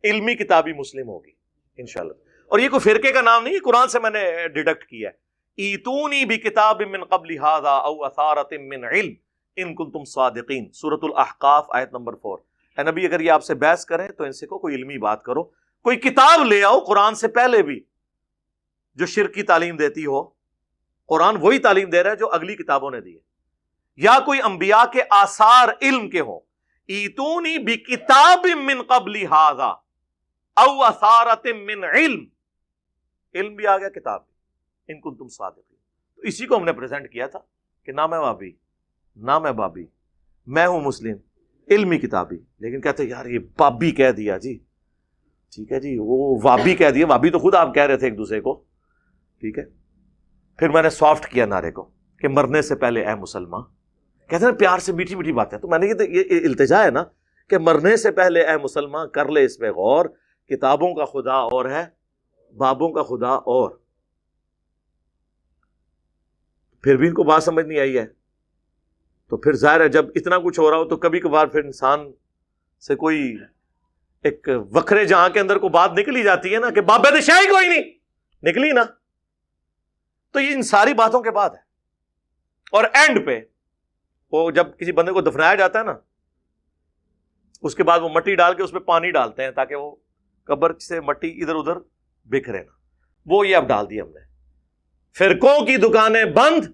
علمی کتابی مسلم ہوگی انشاءاللہ۔ اور یہ کوئی فرقے کا نام نہیں، یہ قرآن سے میں نے ڈیڈکٹ کیا ہے۔ ایتونی بکتاب من قبل ھذا او اثارۃ من علم ان کنتم صادقین، سورۃ الاحقاف آیت نمبر 4۔ اے نبی اگر یہ آپ سے بحث کریں تو ان سے کوئی علمی بات کرو، کوئی کتاب لے آؤ قرآن سے پہلے بھی جو شرک کی تعلیم دیتی ہو۔ قرآن وہی تعلیم دے رہا ہے جو اگلی کتابوں نے دی ہے، یا کوئی انبیاء کے آثار علم کے ہوں۔ ایتونی بکتاب من قبل ھذا او اثارۃ من علم، علم بھی آ گیا، کتاب بھی، ان کنتم صادقین۔ تو اسی کو ہم نے پریزنٹ کیا تھا کہ نہ میں وہابی، نہ میں بابی، میں ہوں مسلم علمی کتابی۔ لیکن کہتے یار یہ بابی کہہ دیا جی، ٹھیک ہے جی، وہ وابی کہہ دیا، وابی تو خود آپ کہہ رہے تھے ایک دوسرے کو، ٹھیک ہے۔ پھر میں نے سافٹ کیا نعرے کو کہ مرنے سے پہلے اے مسلمان، کہتے ہیں پیار سے میٹھی میٹھی باتیں، تو میں نے یہ التجا ہے نا کہ مرنے سے پہلے اے مسلمان کر لے اس پہ غور، کتابوں کا خدا اور ہے، بابوں کا خدا اور۔ پھر بھی ان کو بات سمجھ نہیں آئی ہے، تو پھر ظاہر ہے جب اتنا کچھ ہو رہا ہو تو کبھی کبھار پھر انسان سے کوئی ایک وکھرے جہاں کے اندر کو بات نکلی جاتی ہے نا کہ بابے تو شاہی کوئی نہیں نکلی نا، تو یہ ان ساری باتوں کے بعد ہے۔ اور اینڈ پہ وہ جب کسی بندے کو دفنایا جاتا ہے نا، اس کے بعد وہ مٹی ڈال کے اس میں پانی ڈالتے ہیں تاکہ وہ قبر سے مٹی ادھر ادھر بکھرے نا، وہ یہ اب ڈال دی ہم نے۔ فرقوں کی دکانیں بند،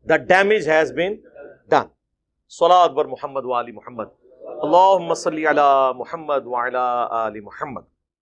the damage has been done۔ صلاۃ بر محمد و آل محمد، اللہم صلی علی محمد وعلی آل محمد۔